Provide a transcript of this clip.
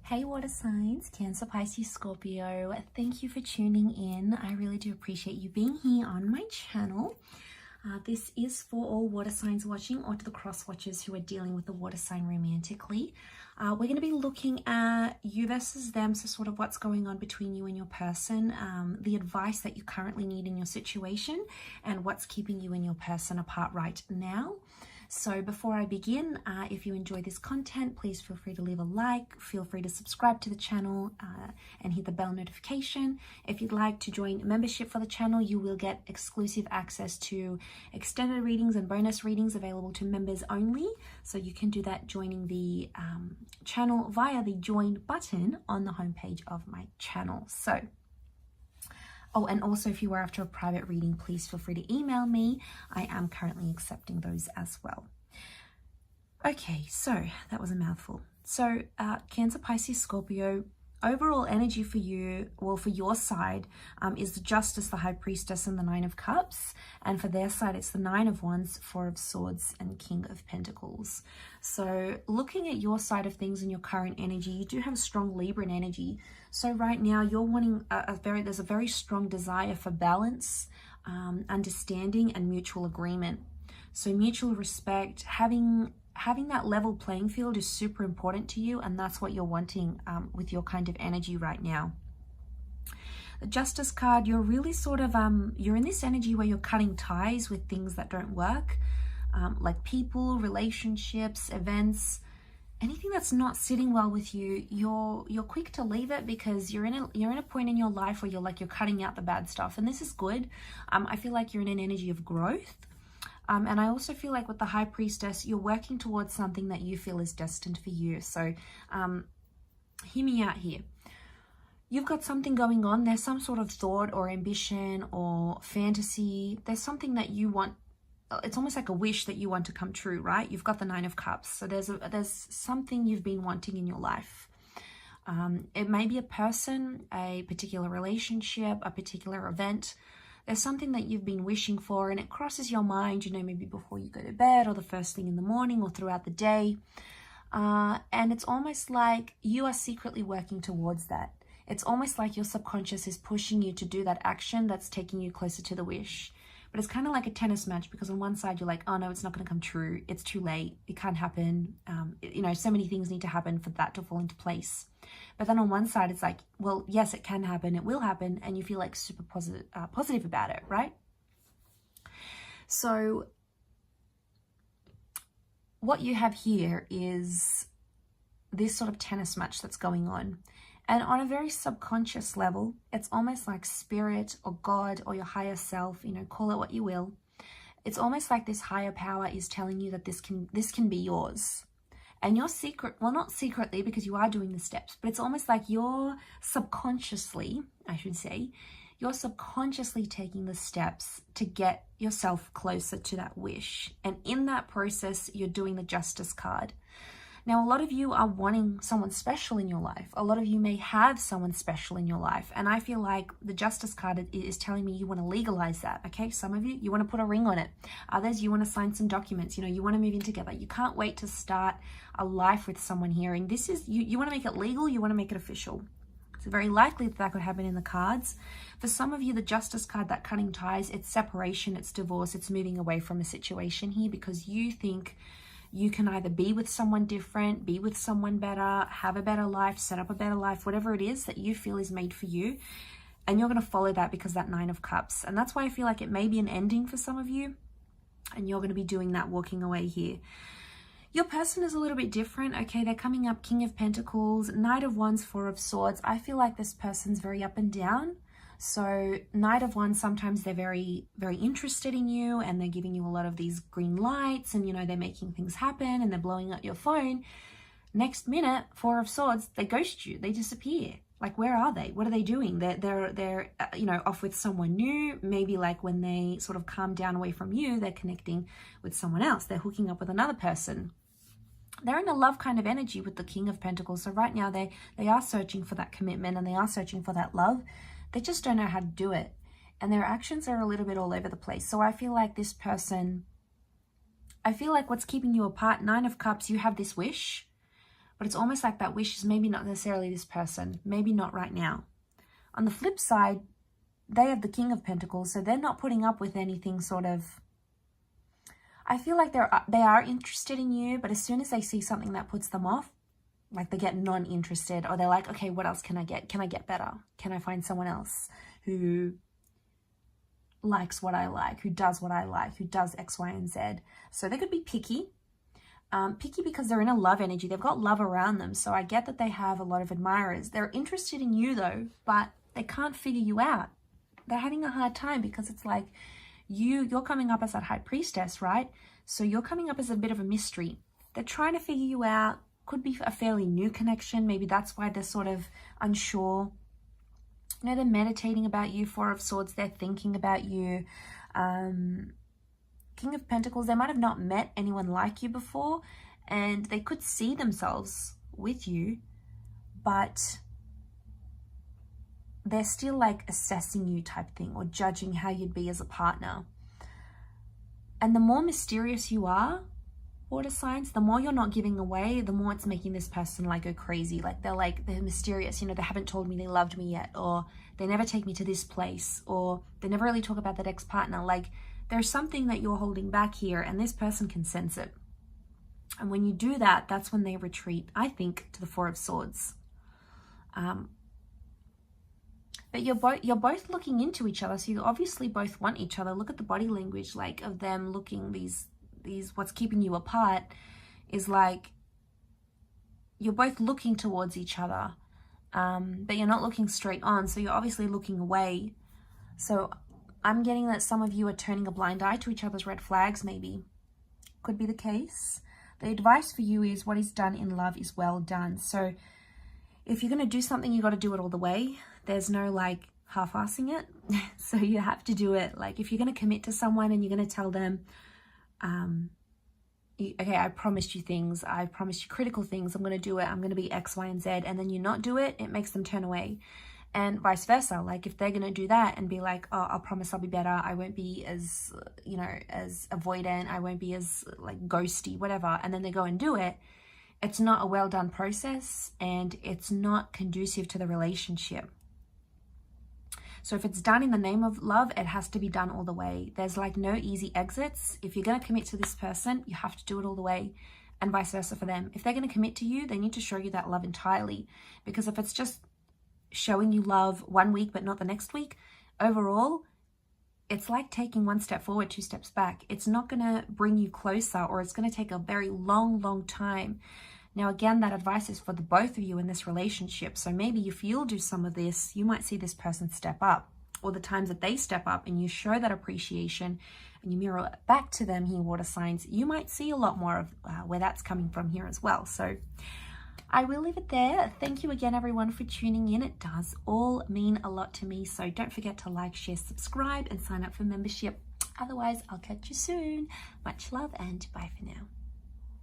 Hey water signs, Cancer, Pisces, Scorpio, thank you for tuning in. I really do appreciate you being here on my channel. This is for all water signs watching or to the cross watchers who are dealing with the water sign romantically. We're going to be looking at you versus them, so sort of what's going on between you and your person, the advice that you currently need in your situation, and what's keeping you and your person apart right now. So before I begin, if you enjoy this content, please feel free to leave a like, feel free to subscribe to the channel and hit the bell notification. If you'd like to join membership for the channel, you will get exclusive access to extended readings and bonus readings available to members only. So you can do that joining the channel via the join button on the homepage of my channel. So oh, and also if you were after a private reading, please feel free to email me. I am currently accepting those as well. Okay, so that was a mouthful. So Cancer, Pisces, Scorpio, overall energy for you, well, for your side, is the Justice, the High Priestess, and the Nine of Cups. And for their side, it's the Nine of Wands, Four of Swords, and King of Pentacles. So looking at your side of things and your current energy, you do have a strong Libran energy. So right now you're wanting there's a very strong desire for balance, understanding, and mutual agreement. So mutual respect, having that level playing field is super important to you, and that's what you're wanting with your kind of energy right now. The Justice card, you're really sort of, you're in this energy where you're cutting ties with things that don't work, like people, relationships, events, anything that's not sitting well with you. You're quick to leave it because you're in a point in your life where you're cutting out the bad stuff, and this is good. I feel like you're in an energy of growth. And I also feel like with the High Priestess, you're working towards something that you feel is destined for you. So hear me out here. You've got something going on. There's some sort of thought or ambition or fantasy. There's something that you want. It's almost like a wish that you want to come true, right? You've got the Nine of Cups. So there's something you've been wanting in your life. It may be a person, a particular relationship, a particular event. There's something that you've been wishing for and it crosses your mind, you know, maybe before you go to bed or the first thing in the morning or throughout the day. And it's almost like you are secretly working towards that. It's almost like your subconscious is pushing you to do that action that's taking you closer to the wish. But it's kind of like a tennis match, because on one side you're like, oh no, it's not going to come true. It's too late. It can't happen. You know, so many things need to happen for that to fall into place. But then on one side, it's like, well, yes, it can happen. It will happen. And you feel like super positive about it, right? So what you have here is this sort of tennis match that's going on. And on a very subconscious level, it's almost like spirit or God or your higher self, you know, call it what you will. It's almost like this higher power is telling you that this can be yours. And you're secret, well, not secretly because you are doing the steps, but it's almost like you're subconsciously, I should say, you're subconsciously taking the steps to get yourself closer to that wish. And in that process, you're doing the Justice card. Now, a lot of you are wanting someone special in your life. A lot of you may have someone special in your life. And I feel like the Justice card is telling me you want to legalize that, okay? Some of you want to put a ring on it. Others, you want to sign some documents. You know, you want to move in together. You can't wait to start a life with someone here. And this is, you want to make it legal. You want to make it official. It's very likely that could happen in the cards. For some of you, the Justice card, that cutting ties, it's separation, it's divorce, it's moving away from a situation here because you think you can either be with someone different, be with someone better, have a better life, set up a better life, whatever it is that you feel is made for you. And you're going to follow that because that Nine of Cups. And that's why I feel like it may be an ending for some of you. And you're going to be doing that, walking away here. Your person is a little bit different. Okay, they're coming up King of Pentacles, Knight of Wands, Four of Swords. I feel like this person's very up and down. So Knight of Wands, sometimes they're very, very interested in you and they're giving you a lot of these green lights and, you know, they're making things happen and they're blowing up your phone. Next minute, Four of Swords, they ghost you. They disappear. Like, where are they? What are they doing? They're you know, off with someone new. Maybe like when they sort of calm down away from you, they're connecting with someone else. They're hooking up with another person. They're in a love kind of energy with the King of Pentacles. So right now they are searching for that commitment and they are searching for that love. They just don't know how to do it. And their actions are a little bit all over the place. So I feel like this person, I feel like what's keeping you apart, Nine of Cups, you have this wish, but it's almost like that wish is maybe not necessarily this person, maybe not right now. On the flip side, they have the King of Pentacles, so they're not putting up with anything sort of... I feel like they are interested in you, but as soon as they see something that puts them off, like they get non-interested, or they're like, okay, what else can I get? Can I get better? Can I find someone else who likes what I like, who does what I like, who does X, Y, and Z? So they could be picky. Picky because they're in a love energy. They've got love around them. So I get that they have a lot of admirers. They're interested in you though, but they can't figure you out. They're having a hard time because it's like you're coming up as that high priestess, right? So you're coming up as a bit of a mystery. They're trying to figure you out. Could be a fairly new connection. Maybe that's why they're sort of unsure. You know, they're meditating about you. Four of Swords, they're thinking about you. King of Pentacles, they might have not met anyone like you before, and they could see themselves with you, but they're still like assessing you type thing, or judging how you'd be as a partner. And the more mysterious you are, water signs, the more you're not giving away, the more it's making this person like go crazy. Like they're mysterious, you know, they haven't told me they loved me yet, or they never take me to this place, or they never really talk about that ex-partner. Like there's something that you're holding back here, and this person can sense it. And when you do that, that's when they retreat, I think, to the Four of Swords. But you're both looking into each other, so you obviously both want each other. Look at the body language, like of them looking, these what's keeping you apart is like you're both looking towards each other, but you're not looking straight on, so you're obviously looking away. So I'm getting that some of you are turning a blind eye to each other's red flags, maybe. Could be the case. The advice for you is what is done in love is well done. So if you're going to do something, you got to do it all the way. There's no like half-assing it. So you have to do it. Like if you're going to commit to someone and you're going to tell them, okay, I promised you things. I promised you critical things. I'm going to do it. I'm going to be X, Y, and Z. And then you not do it, it makes them turn away. And vice versa. Like if they're going to do that and be like, oh, I'll promise I'll be better. I won't be as, you know, as avoidant. I won't be as like ghosty, whatever. And then they go and do it. It's not a well done process, and it's not conducive to the relationship. So if it's done in the name of love, it has to be done all the way. There's like no easy exits. If you're going to commit to this person, you have to do it all the way, and vice versa for them. If they're going to commit to you, they need to show you that love entirely. Because if it's just showing you love one week but not the next week, overall, it's like taking one step forward, two steps back. It's not going to bring you closer, or it's going to take a very long time. Now, again, that advice is for the both of you in this relationship. So maybe if you'll do some of this, you might see this person step up, or the times that they step up and you show that appreciation and you mirror it back to them here, water signs, you might see a lot more of where that's coming from here as well. So I will leave it there. Thank you again, everyone, for tuning in. It does all mean a lot to me. So don't forget to like, share, subscribe, and sign up for membership. Otherwise, I'll catch you soon. Much love and bye for now.